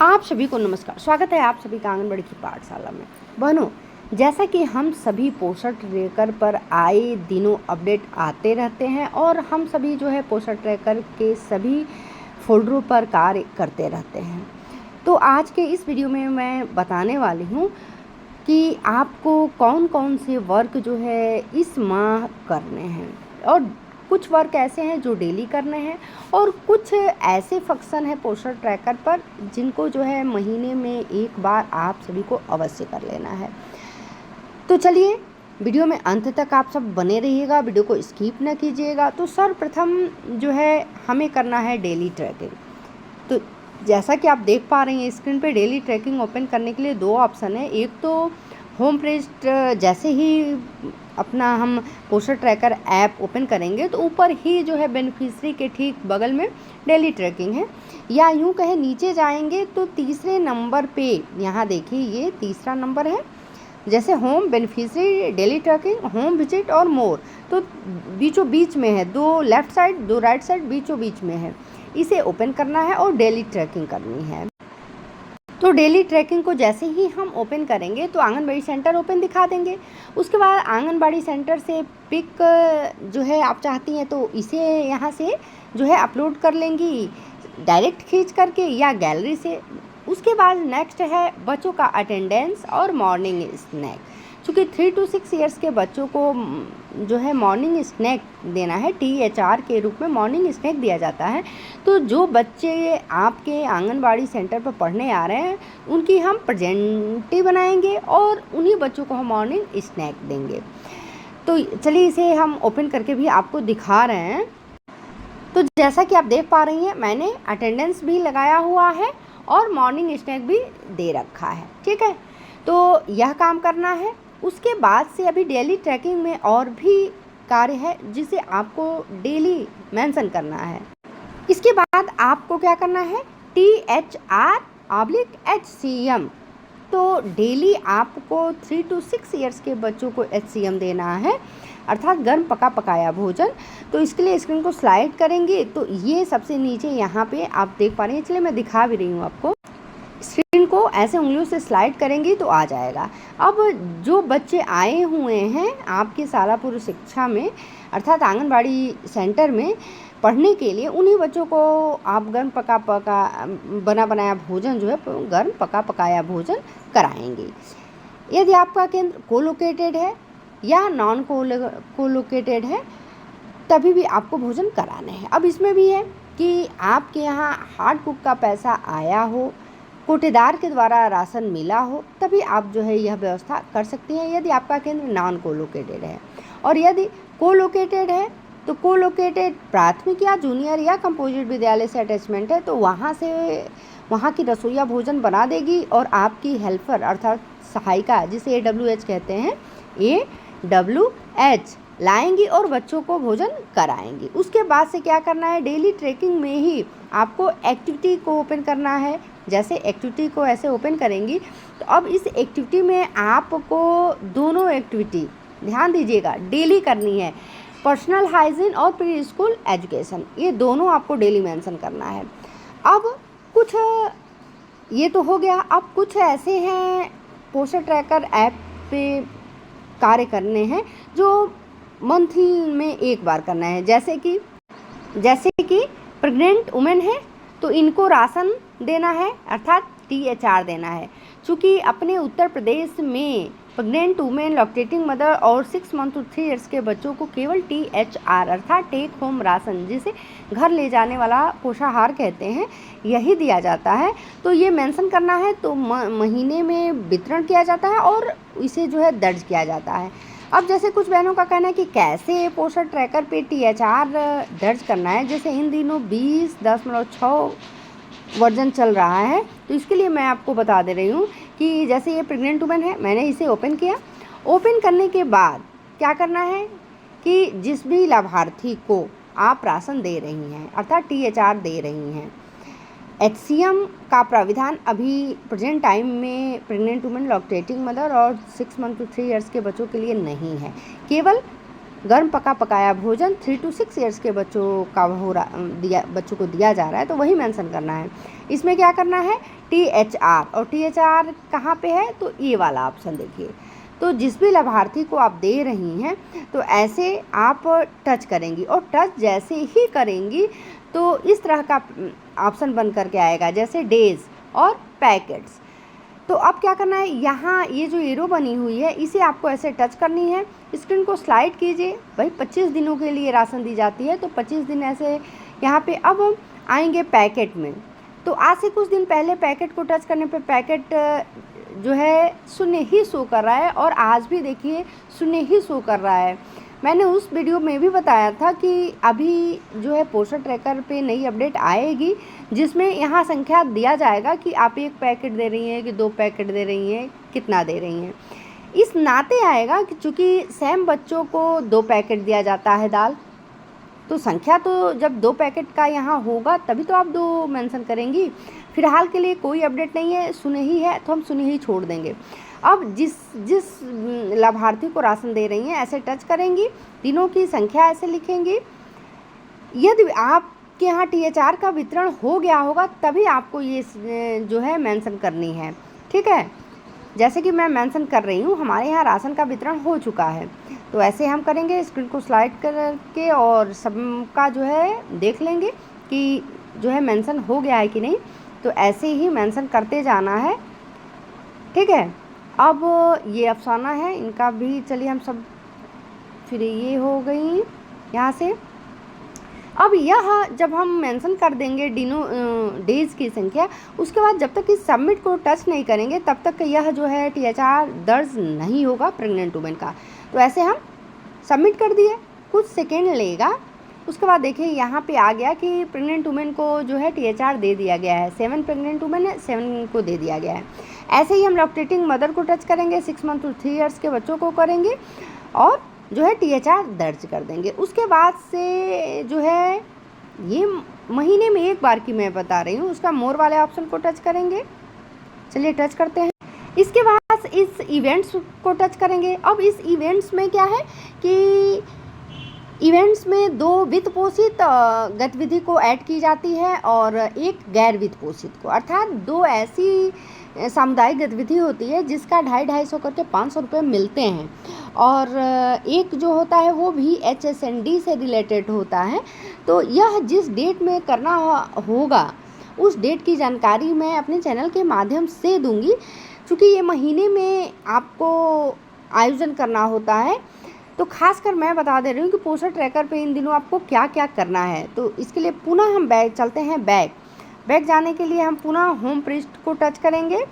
आप सभी को नमस्कार। स्वागत है आप सभी का आंगनबाड़ी की पाठशाला में। बहनों, जैसा कि हम सभी पोषण ट्रैकर पर आए दिनों अपडेट आते रहते हैं और हम सभी जो है पोषण ट्रैकर के सभी फोल्डरों पर कार्य करते रहते हैं। तो आज के इस वीडियो में मैं बताने वाली हूँ कि आपको कौन कौन से वर्क जो है इस माह करने हैं, और कुछ वर्क ऐसे हैं जो डेली करने हैं और कुछ ऐसे फंक्शन है पोस्टर ट्रैकर पर जिनको जो है महीने में एक बार आप सभी को अवश्य कर लेना है। तो चलिए वीडियो में अंत तक आप सब बने रहिएगा, वीडियो को स्किप न कीजिएगा। तो सर्वप्रथम जो है हमें करना है डेली ट्रैकिंग। तो जैसा कि आप देख पा रही हैं स्क्रीन पे, डेली ट्रैकिंग ओपन करने के लिए दो ऑप्शन है। एक तो होम पेज, जैसे ही अपना हम पोस्टर ट्रैकर ऐप ओपन करेंगे तो ऊपर ही जो है बेनिफिशियरी के ठीक बगल में डेली ट्रैकिंग है, या यूँ कहें नीचे जाएंगे तो तीसरे नंबर पे यहाँ देखिए ये तीसरा नंबर है। जैसे home, beneficiary, daily tracking, home visit और मोर, तो बीचों बीच में है, दो लेफ़्ट साइड दो राइट साइड बीचों बीच में है। इसे ओपन करना है और डेली ट्रैकिंग करनी है। तो डेली ट्रैकिंग को जैसे ही हम ओपन करेंगे तो आंगनबाड़ी सेंटर ओपन दिखा देंगे। उसके बाद आंगनबाड़ी सेंटर से पिक जो है आप चाहती हैं तो इसे यहाँ से जो है अपलोड कर लेंगी डायरेक्ट खींच करके या गैलरी से। उसके बाद नेक्स्ट है बच्चों का अटेंडेंस और मॉर्निंग स्नैक। चूँकि 3 to 6 ईयर्स के बच्चों को जो है मॉर्निंग स्नैक देना है, THR के रूप में मॉर्निंग स्नैक दिया जाता है। तो जो बच्चे आपके आंगनबाड़ी सेंटर पर पढ़ने आ रहे हैं उनकी हम प्रेजेंटी बनाएंगे और उन्हीं बच्चों को हम मॉर्निंग स्नैक देंगे। तो चलिए इसे हम ओपन करके भी आपको दिखा रहे हैं। तो जैसा कि आप देख पा रही हैं मैंने अटेंडेंस भी लगाया हुआ है और मॉर्निंग स्नैक भी दे रखा है, ठीक है। तो यह काम करना है। उसके बाद से अभी डेली ट्रैकिंग में और भी कार्य है जिसे आपको डेली मेंशन करना है। इसके बाद आपको क्या करना है, THR/HCM। तो डेली आपको 3 to 6 ईयर्स के बच्चों को HCM देना है, अर्थात गर्म पका पकाया भोजन। तो इसके लिए स्क्रीन को स्लाइड करेंगे तो ये सबसे नीचे यहाँ पे आप देख पा रही हैं, चलिए मैं दिखा भी रही हूँ आपको। स्क्रीन को ऐसे उंगलियों से स्लाइड करेंगी तो आ जाएगा। अब जो बच्चे आए हुए हैं आपके शाला पूर्व शिक्षा में अर्थात आंगनबाड़ी सेंटर में पढ़ने के लिए, उन्हीं बच्चों को आप गर्म पका बना बनाया भोजन जो है गर्म पका पकाया भोजन कराएंगे। यदि आपका केंद्र कोलोकेटेड है या नॉन कोलोकेटेड है तभी भी आपको भोजन कराने हैं। अब इसमें भी है कि आपके यहाँ हार्ड कुक का पैसा आया हो, कोटेदार के द्वारा राशन मिला हो, तभी आप जो है यह व्यवस्था कर सकती हैं यदि आपका केंद्र नॉन कोलोकेटेड है। और यदि कोलोकेटेड है तो कोलोकेटेड प्राथमिक या जूनियर या कंपोजिट विद्यालय से अटैचमेंट है तो वहाँ की रसोईया भोजन बना देगी और आपकी हेल्पर अर्थात सहायिका, जिसे AWH कहते हैं, AWH लाएंगी और बच्चों को भोजन कराएंगी। उसके बाद से क्या करना है, डेली ट्रैकिंग में ही आपको एक्टिविटी को ओपन करना है। जैसे एक्टिविटी को ऐसे ओपन करेंगी तो अब इस एक्टिविटी में आपको दोनों एक्टिविटी, ध्यान दीजिएगा, डेली करनी है। पर्सनल हाइजीन और प्री स्कूल एजुकेशन, ये दोनों आपको डेली मेंशन करना है। अब कुछ ये तो हो गया। अब कुछ ऐसे हैं पोस्टर ट्रैकर ऐप पे कार्य करने हैं जो मंथली में एक बार करना है। जैसे कि प्रेग्नेंट वुमेन है तो इनको राशन देना है अर्थात THR देना है। चूँकि अपने उत्तर प्रदेश में प्रेग्नेंट वुमेन, लैक्टेटिंग मदर और 6 months to 3 years के बच्चों को केवल THR अर्थात टेक होम राशन, जिसे घर ले जाने वाला पोषाहार कहते हैं, यही दिया जाता है। तो ये मेंशन करना है। तो महीने में वितरण किया जाता है और इसे जो है दर्ज किया जाता है। अब जैसे कुछ बहनों का कहना है कि कैसे पोस्टर ट्रैकर पे THR दर्ज करना है, जैसे इन दिनों 20.6 वर्जन चल रहा है, तो इसके लिए मैं आपको बता दे रही हूँ कि जैसे ये प्रेग्नेंट वुमेन है, मैंने इसे ओपन किया। ओपन करने के बाद क्या करना है कि जिस भी लाभार्थी को आप राशन दे रही हैं अर्थात THR दे रही हैं, HCM का प्राविधान अभी प्रेजेंट टाइम में प्रेग्नेंट वुमेन, लैक्टेटिंग मदर और 6 months to 3 years के बच्चों के लिए नहीं है। केवल गर्म पका पकाया भोजन 3 to 6 ईयर्स के बच्चों का बच्चों को दिया जा रहा है, तो वही मेंशन करना है। इसमें क्या करना है, THR, और THR कहाँ पे है, तो ये वाला ऑप्शन देखिए। तो जिस भी लाभार्थी को आप दे रही हैं तो ऐसे आप टच करेंगी, और टच जैसे ही करेंगी तो इस तरह का ऑप्शन बन करके आएगा, जैसे डेज और पैकेट्स। तो अब क्या करना है, यहाँ ये जो एरो बनी हुई है इसे आपको ऐसे टच करनी है, स्क्रीन को स्लाइड कीजिए। भाई 25 दिनों के लिए राशन दी जाती है, तो 25 दिन ऐसे यहाँ पे। अब हम आएंगे पैकेट में, तो आज से कुछ दिन पहले पैकेट को टच करने पे पैकेट जो है शून्य ही शो कर रहा है, और आज भी देखिए शून्य ही शो कर रहा है। मैंने उस वीडियो में भी बताया था कि अभी जो है पोषण ट्रैकर पे नई अपडेट आएगी, जिसमें यहाँ संख्या दिया जाएगा कि आप 1 पैकेट दे रही हैं कि 2 पैकेट दे रही हैं, कितना दे रही हैं। इस नाते आएगा कि चूँकि सेम बच्चों को 2 पैकेट दिया जाता है दाल, तो संख्या तो जब 2 पैकेट का यहाँ होगा तभी तो आप 2 मेंशन करेंगी। फिलहाल के लिए कोई अपडेट नहीं है, शून्य ही है, तो हम शून्य ही छोड़ देंगे। अब जिस लाभार्थी को राशन दे रही हैं ऐसे टच करेंगी, दिनों की संख्या ऐसे लिखेंगी। यदि आपके यहाँ THR का वितरण हो गया होगा तभी आपको ये जो है मेंशन करनी है, ठीक है। जैसे कि मैं मेंशन कर रही हूँ, हमारे यहाँ राशन का वितरण हो चुका है, तो ऐसे हम करेंगे, स्क्रीन को स्लाइड करके और सबका जो है देख लेंगे कि जो है मेंशन हो गया है कि नहीं। तो ऐसे ही मेंशन करते जाना है, ठीक है। अब ये अफसाना है, इनका भी चलिए हम सब, फिर ये हो गई यहाँ से। अब यह जब हम मेंशन कर देंगे डेज की संख्या, उसके बाद जब तक इस सबमिट को टच नहीं करेंगे तब तक यह जो है THR दर्ज नहीं होगा प्रेग्नेंट वुमेन का। तो ऐसे हम सबमिट कर दिए, कुछ सेकेंड लेगा। उसके बाद देखिए यहाँ पे आ गया कि प्रेग्नेंट वुमेन को जो है THR दे दिया गया है, 7 प्रेग्नेंट वुमेन है, 7 को दे दिया गया है। ऐसे ही हम लैक्टेटिंग मदर को टच करेंगे, 6 मंथ to 3 ईयर्स के बच्चों को करेंगे और जो है THR दर्ज कर देंगे। उसके बाद से जो है ये महीने में एक बार की मैं बता रही हूँ, उसका मोर वाले ऑप्शन को टच करेंगे। चलिए टच करते हैं। इसके बाद इस इवेंट्स को टच करेंगे। अब इस इवेंट्स में क्या है कि इवेंट्स में 2 वित्त पोषित गतिविधि को ऐड की जाती है और एक गैर वित्त पोषित को, अर्थात 2 ऐसी सामुदायिक गतिविधि होती है जिसका 250-250 करके 500 रुपये मिलते हैं, और एक जो होता है वो भी HSND से रिलेटेड होता है। तो यह जिस डेट में करना होगा उस डेट की जानकारी मैं अपने चैनल के माध्यम से दूंगी, क्योंकि ये महीने में आपको आयोजन करना होता है। तो खासकर मैं बता दे रही हूँ कि पोषण ट्रैकर पे इन दिनों आपको क्या क्या करना है। तो इसके लिए पुनः हम बैक चलते हैं। बैक जाने के लिए हम पुनः होम पृष्ठ को टच करेंगे,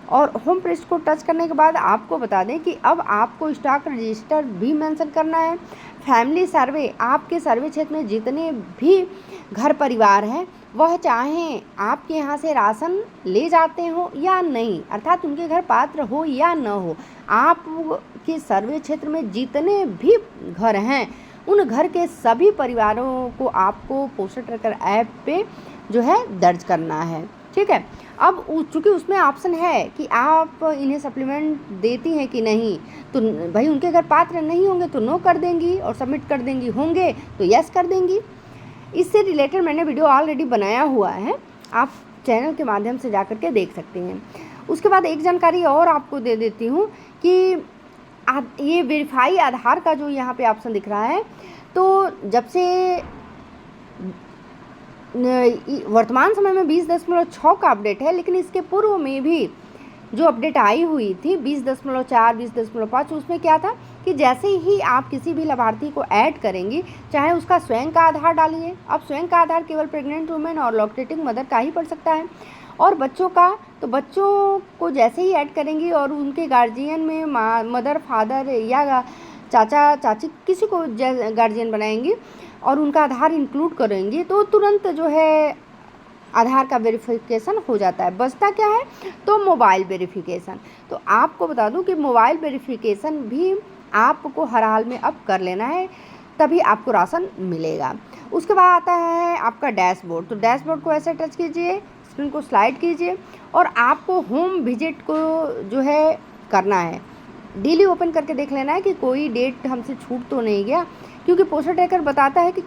और होम पृष्ठ को टच करने के बाद आपको बता दें कि अब आपको स्टॉक रजिस्टर भी मेंशन करना है। फैमिली सर्वे, आपके सर्वे क्षेत्र में जितने भी घर परिवार हैं वह चाहें आपके यहाँ से राशन ले जाते हो या नहीं, अर्थात उनके घर पात्र हो या न हो, आपके सर्वे क्षेत्र में जितने भी घर हैं उन घर के सभी परिवारों को आपको पोषण ट्रैकर ऐप पे जो है दर्ज करना है, ठीक है। अब चूँकि उसमें ऑप्शन है कि आप इन्हें सप्लीमेंट देती हैं कि नहीं, तो भाई उनके घर पात्र नहीं होंगे तो नो कर देंगी और सबमिट कर देंगी, होंगे तो यस कर देंगी। इससे रिलेटेड मैंने वीडियो ऑलरेडी बनाया हुआ है, आप चैनल के माध्यम से जा कर के देख सकते हैं। उसके बाद एक जानकारी और आपको दे देती हूँ कि ये वेरीफाई आधार का जो यहाँ पे ऑप्शन दिख रहा है, तो जब से वर्तमान समय में 20.6 का अपडेट है, लेकिन इसके पूर्व में भी जो अपडेट आई हुई थी 20.4, 20.5, उसमें क्या था कि जैसे ही आप किसी भी लाभार्थी को ऐड करेंगी, चाहे उसका स्वयं का आधार डालिए, अब स्वयं का आधार केवल प्रेग्नेंट वुमेन और लैक्टेटिंग मदर का ही पड़ सकता है, और बच्चों का, तो बच्चों को जैसे ही ऐड करेंगी और उनके गार्जियन में मदर, फादर या चाचा चाची किसी को गार्जियन बनाएंगी और उनका आधार इंक्लूड करेंगी, तो तुरंत जो है आधार का वेरिफिकेशन हो जाता है। बचता क्या है, तो मोबाइल वेरिफिकेशन। तो आपको बता दूं कि मोबाइल वेरिफिकेशन भी आपको हर हाल में अब कर लेना है, तभी आपको राशन मिलेगा। उसके बाद आता है आपका डैशबोर्ड। तो डैशबोर्ड को ऐसे टच कीजिए, स्क्रीन को स्लाइड कीजिए और आपको होम विजिट को जो है करना है। डेली ओपन करके देख लेना है कि कोई डेट हमसे छूट तो नहीं गया, क्योंकि पोस्टर ट्रैकर बताता है कि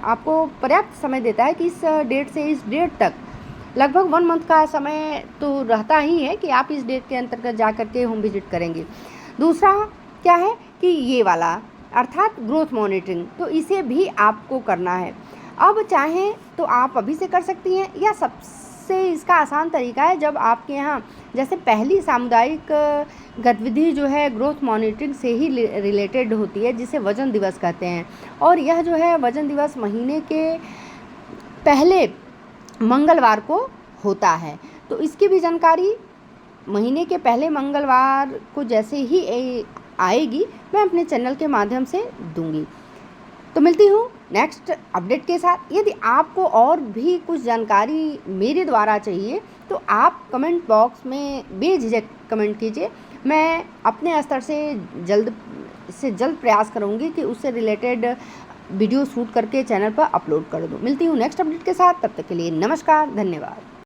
आपको पर्याप्त समय देता है कि इस डेट से इस डेट तक लगभग 1 मंथ का समय तो रहता ही है कि आप इस डेट के अंतर्गत जा कर के होम विजिट करेंगे। दूसरा क्या है कि ये वाला अर्थात ग्रोथ मॉनिटरिंग, तो इसे भी आपको करना है। अब चाहें तो आप अभी से कर सकती हैं, या सबसे इसका आसान तरीका है जब आपके यहाँ जैसे पहली सामुदायिक गतिविधि जो है ग्रोथ मॉनिटरिंग से ही रिलेटेड होती है, जिसे वजन दिवस कहते हैं। और यह जो है वजन दिवस महीने के पहले मंगलवार को होता है। तो इसकी भी जानकारी महीने के पहले मंगलवार को जैसे ही आएगी मैं अपने चैनल के माध्यम से दूंगी। तो मिलती हूँ नेक्स्ट अपडेट के साथ। यदि आपको और भी कुछ जानकारी मेरे द्वारा चाहिए तो आप कमेंट बॉक्स में बेझिझक कमेंट कीजिए। मैं अपने स्तर से जल्द प्रयास करूँगी कि उससे रिलेटेड वीडियो शूट करके चैनल पर अपलोड कर दूँ। मिलती हूँ नेक्स्ट अपडेट के साथ, तब तक के लिए नमस्कार, धन्यवाद।